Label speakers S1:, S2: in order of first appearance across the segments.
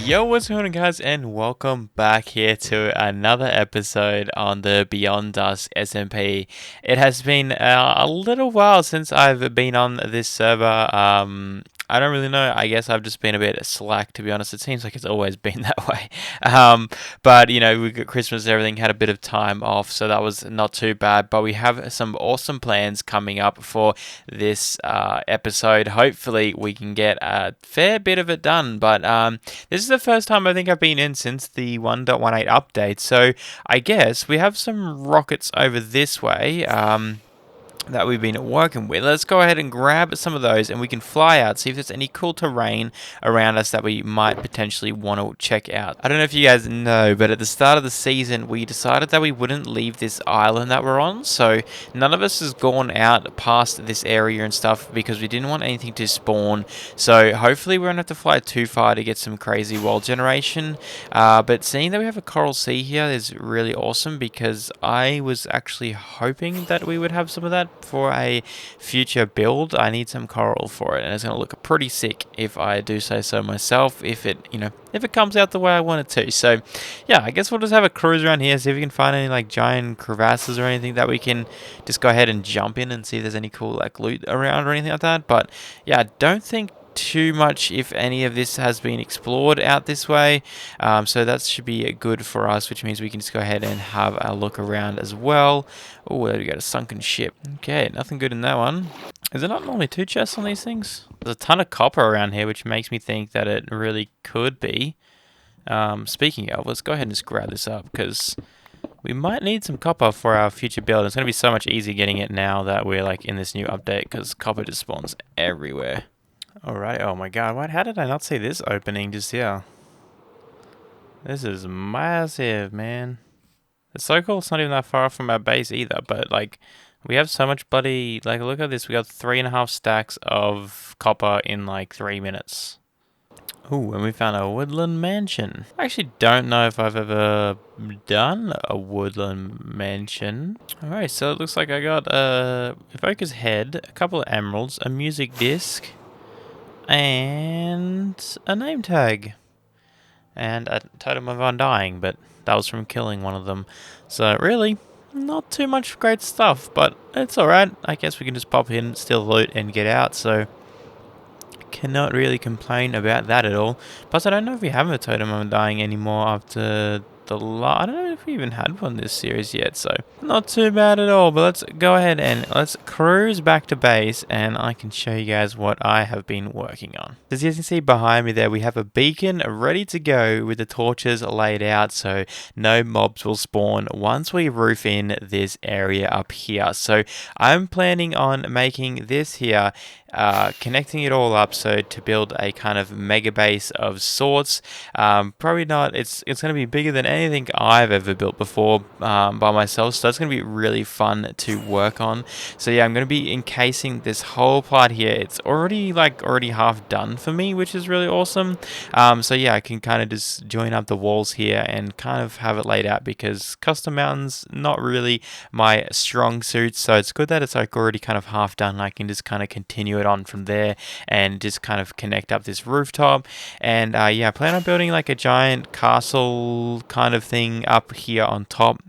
S1: Yo, what's going on, guys, and welcome back here to another episode on the Beyond Dusk SMP. It has been a little while since I've been on this server. I don't really know. I guess I've just been a bit slack, to be honest. It seems like it's always been that way. But we got Christmas and everything, had a bit of time off, so that was not too bad. But we have some awesome plans coming up for this episode. Hopefully, we can get a fair bit of it done. But this is the first time I think I've been in since the 1.18 update, so I guess we have some rockets over this way. That we've been working with. Let's go ahead and grab some of those and we can fly out, see if there's any cool terrain around us that we might potentially want to check out. I don't know if you guys know, but at the start of the season we decided that we wouldn't leave this island that we're on, so none of us has gone out past this area and stuff because we didn't want anything to spawn. So hopefully we won't have to fly too far to get some crazy wall generation, but seeing that we have a coral sea here is really awesome because I was actually hoping that we would have some of that for a future build. I need some coral for it, and it's going to look pretty sick if I do say so myself, if it comes out the way I want it to. So yeah, I guess we'll just have a cruise around here, see if we can find any like giant crevasses or anything that we can just go ahead and jump in and see if there's any cool like loot around or anything like that. But yeah, I don't think too much if any of this has been explored out this way, so that should be good for us, which means we can just go ahead and have a look around as well. Oh, there we go, a sunken ship. Okay, nothing good in that one. Is there not normally two chests on these things? There's a ton of copper around here, which makes me think that it really could be. Speaking of, let's go ahead and just grab this up because we might need some copper for our future build. It's going to be so much easier getting it now that we're like in this new update because copper just spawns everywhere. Alright, oh my god, how did I not see this opening just here? This is massive, man. It's so cool, it's not even that far from our base either, but like, we have so much bloody, like, look at this, we got 3.5 stacks of copper in like 3 minutes. Ooh, and we found a woodland mansion. I actually don't know if I've ever done a woodland mansion. Alright, so it looks like I got a evoker's head, a couple of emeralds, a music disc, and a name tag, and a totem of undying, but that was from killing one of them. So really, not too much great stuff, but it's alright. I guess we can just pop in, steal loot, and get out, so cannot really complain about that at all. Plus, I don't know if we have a totem of undying anymore after I don't know if we even had one this series yet, so not too bad at all. But let's go ahead and let's cruise back to base and I can show you guys what I have been working on. As you can see behind me there, we have a beacon ready to go with the torches laid out so no mobs will spawn once we roof in this area up here. So I'm planning on making this here, connecting it all up so to build a kind of mega base of sorts. Probably not, it's going to be bigger than anything I've ever built before by myself, so that's going to be really fun to work on. So yeah, I'm going to be encasing this whole part here. It's already half done for me, which is really awesome. So yeah, I can kind of just join up the walls here and kind of have it laid out because custom mountains not really my strong suit, so it's good that it's like already kind of half done. I can just kind of continue it on from there and just kind of connect up this rooftop. And yeah, I plan on building like a giant castle kind of thing up here on top.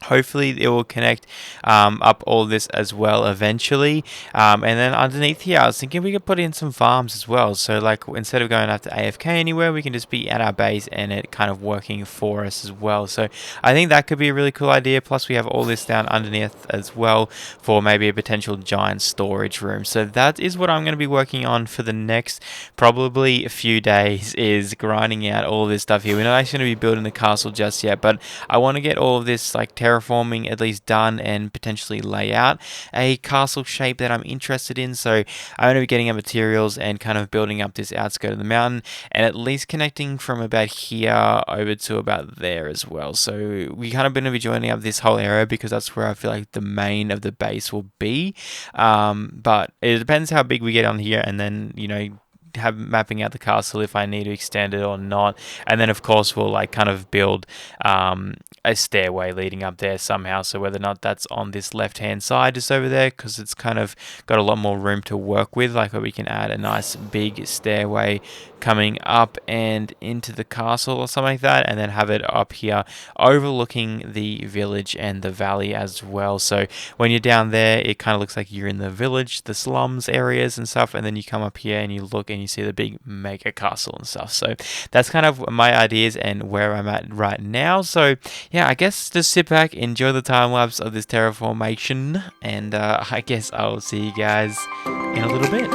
S1: Hopefully it will connect up all this as well eventually. And then underneath here, I was thinking we could put in some farms as well. So like instead of going after AFK anywhere, we can just be at our base and it kind of working for us as well. So I think that could be a really cool idea. Plus we have all this down underneath as well for maybe a potential giant storage room. So that is what I'm going to be working on for the next probably a few days, is grinding out all this stuff here. We're not actually going to be building the castle just yet, but I want to get all of this like terraforming at least done and potentially lay out a castle shape that I'm interested in. So I'm going to be getting up materials and kind of building up this outskirt of the mountain and at least connecting from about here over to about there as well. So we kind of going to be joining up this whole area because that's where I feel like the main of the base will be. But it depends how big we get on here, and then mapping out the castle if I need to extend it or not. And then of course we'll like kind of build a stairway leading up there somehow. So whether or not that's on this left hand side just over there, because it's kind of got a lot more room to work with, like where we can add a nice big stairway coming up and into the castle or something like that, and then have it up here overlooking the village and the valley as well. So when you're down there, it kind of looks like you're in the village, the slums areas and stuff, and then you come up here and you look and you see the big mega castle and stuff. So that's kind of my ideas and where I'm at right now. So yeah, I guess just sit back, enjoy the time lapse of this terraformation, and I guess I'll see you guys in a little bit.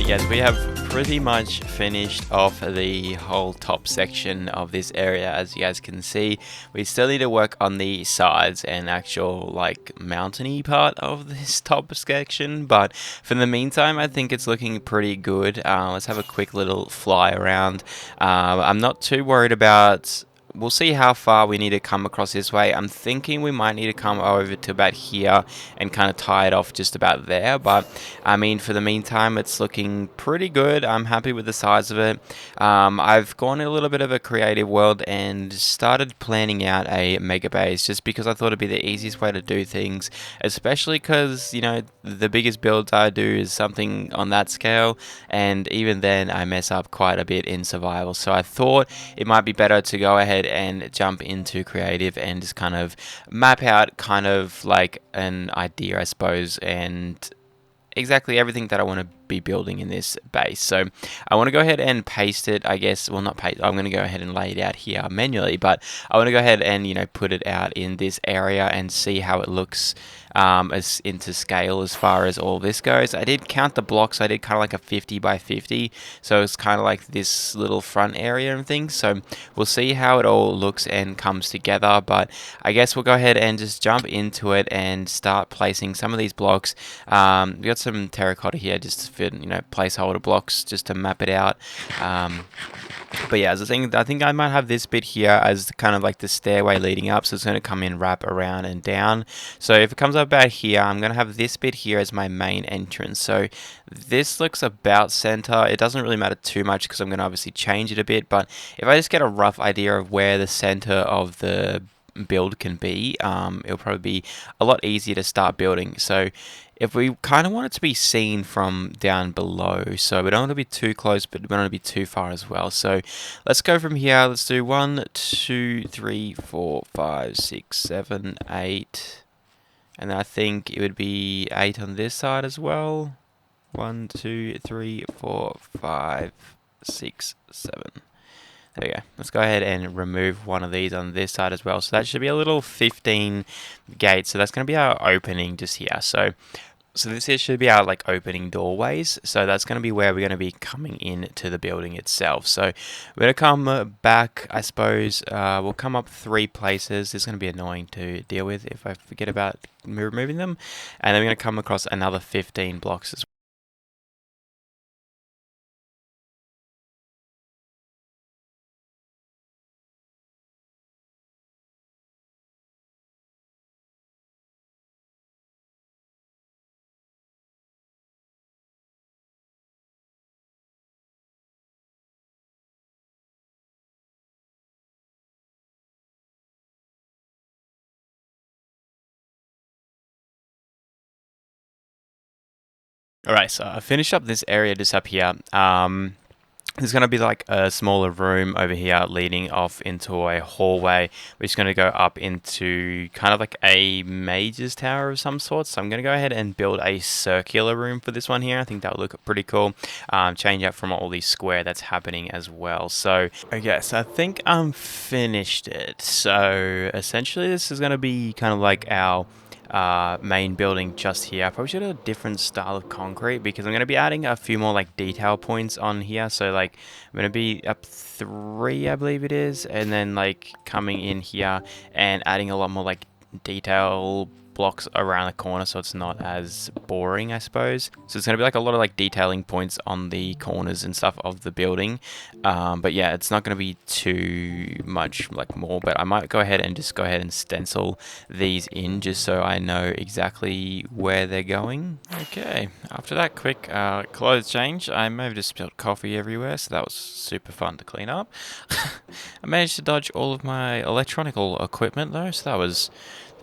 S1: Yes, we have pretty much finished off the whole top section of this area. As you guys can see, we still need to work on the sides and actual like mountainy part of this top section, but for the meantime I think it's looking pretty good. Let's have a quick little fly around. I'm not too worried about. We'll see how far we need to come across this way. I'm thinking we might need to come over to about here and kind of tie it off just about there. But, I mean, for the meantime, it's looking pretty good. I'm happy with the size of it. I've gone in a little bit of a creative world and started planning out a mega base just because I thought it'd be the easiest way to do things, especially because, you know, the biggest builds I do is something on that scale, and even then I mess up quite a bit in survival. So I thought it might be better to go ahead and jump into creative and just kind of map out kind of like an idea, I suppose, and exactly everything that I want to be building in this base. So I want to go ahead and paste it, I guess. Well, not paste, I'm going to go ahead and lay it out here manually, but I want to go ahead and, you know, put it out in this area and see how it looks as into scale as far as all this goes. I did count the blocks. I did kind of like a 50 by 50, so it's kind of like this little front area and things. So we'll see how it all looks and comes together, but I guess we'll go ahead and just jump into it and start placing some of these blocks. We got some terracotta here just to fit, you know, placeholder blocks just to map it out. But yeah, as I think I might have this bit here as kind of like the stairway leading up, so it's going to come in, wrap around and down. So if it comes up about here, I'm going to have this bit here as my main entrance. So this looks about center. It doesn't really matter too much because I'm going to obviously change it a bit, but if I just get a rough idea of where the center of the build can be, it'll probably be a lot easier to start building. So if we kind of want it to be seen from down below, so we don't want to be too close, but we don't want to be too far as well. So let's go from here. Let's do 1, 2, 3, 4, 5, 6, 7, 8, and then I think it would be 8 on this side as well. 1, 2, 3, 4, 5, 6, 7. There we go. Let's go ahead and remove one of these on this side as well. So that should be a little 15 gate. So that's going to be our opening just here. So So this here should be our like opening doorways. So that's going to be where we're going to be coming into the building itself. So we're going to come back, I suppose. We'll come up 3 places. This is going to be annoying to deal with if I forget about removing them. And then we're going to come across another 15 blocks as well. Alright, so I finished up this area just up here. There's going to be like a smaller room over here leading off into a hallway, which is going to go up into kind of like a mage's tower of some sort. So I'm going to go ahead and build a circular room for this one here. I think that would look pretty cool. Change up from all these square that's happening as well. So, okay, so I think I'm finished it. So essentially this is going to be kind of like our main building just here. I probably should have a different style of concrete because I'm going to be adding a few more like detail points on here. So like I'm going to be up 3, I believe it is, and then like coming in here and adding a lot more like detail blocks around the corner so it's not as boring, I suppose. So it's going to be like a lot of like detailing points on the corners and stuff of the building. But yeah, it's not going to be too much like more, but I might go ahead and just go ahead and stencil these in just so I know exactly where they're going. Okay, after that quick clothes change, I may have just spilled coffee everywhere, so that was super fun to clean up. I managed to dodge all of my electronical equipment though, so that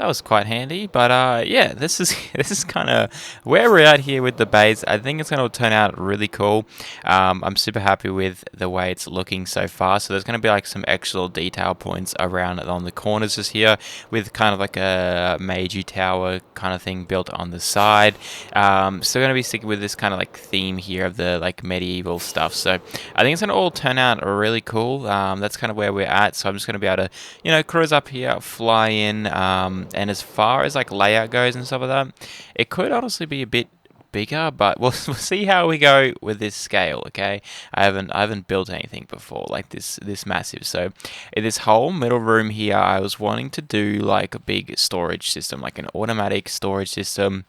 S1: was quite handy. But yeah, this is kind of where we're at here with the base. I think it's going to turn out really cool. I'm super happy with the way it's looking so far. So there's going to be like some extra detail points around on the corners just here with kind of like a Meiji tower kind of thing built on the side. Still going to be sticking with this kind of like theme here of the like medieval stuff. So I think it's going to all turn out really cool. That's kind of where we're at. So I'm just going to be able to, you know, cruise up here, fly in, and as far as like layout goes and stuff like that, it could honestly be a bit bigger, but we'll see how we go with this scale. Okay, I haven't built anything before like this massive. So in this whole middle room here, I was wanting to do like a big storage system, like an automatic storage system.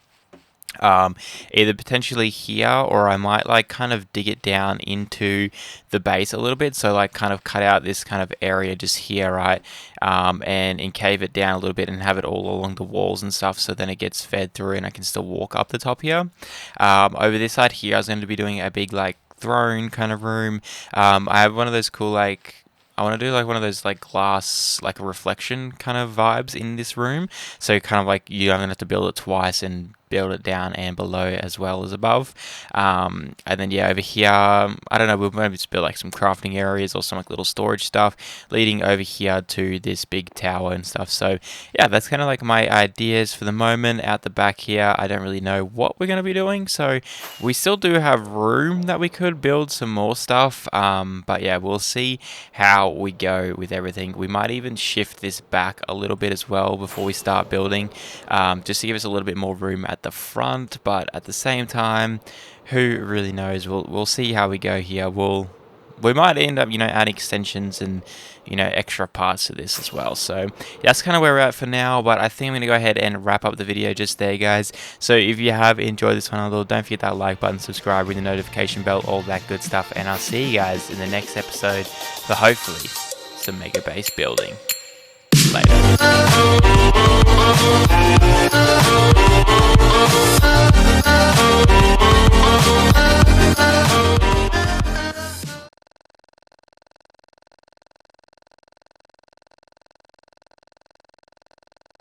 S1: Either potentially here, or I might like kind of dig it down into the base a little bit, so like kind of cut out this kind of area just here, right, and encave it down a little bit and have it all along the walls and stuff, so then it gets fed through and I can still walk up the top here. Over this side here, I was going to be doing a big like throne kind of room. I have one of those cool like, I want to do like one of those like glass, like a reflection kind of vibes in this room. So kind of like you don't have to build it twice and build it down and below as well as above. And then yeah, over here, I don't know, we'll maybe just build like some crafting areas or some like little storage stuff leading over here to this big tower and stuff. So yeah, that's kind of like my ideas for the moment. Out the back here, I don't really know what we're going to be doing. So we still do have room that we could build some more stuff. But yeah, we'll see how we go with everything. We might even shift this back a little bit as well before we start building, just to give us a little bit more room at the front, but at the same time, who really knows? We'll see how we go here. We might end up, you know, adding extensions and, you know, extra parts to this as well. So that's kind of where we're at for now, but I think I'm going to go ahead and wrap up the video just there, guys. So if you have enjoyed this one a little, don't forget that like button, subscribe, ring the notification bell, all that good stuff, and I'll see you guys in the next episode for hopefully some mega base building. Later.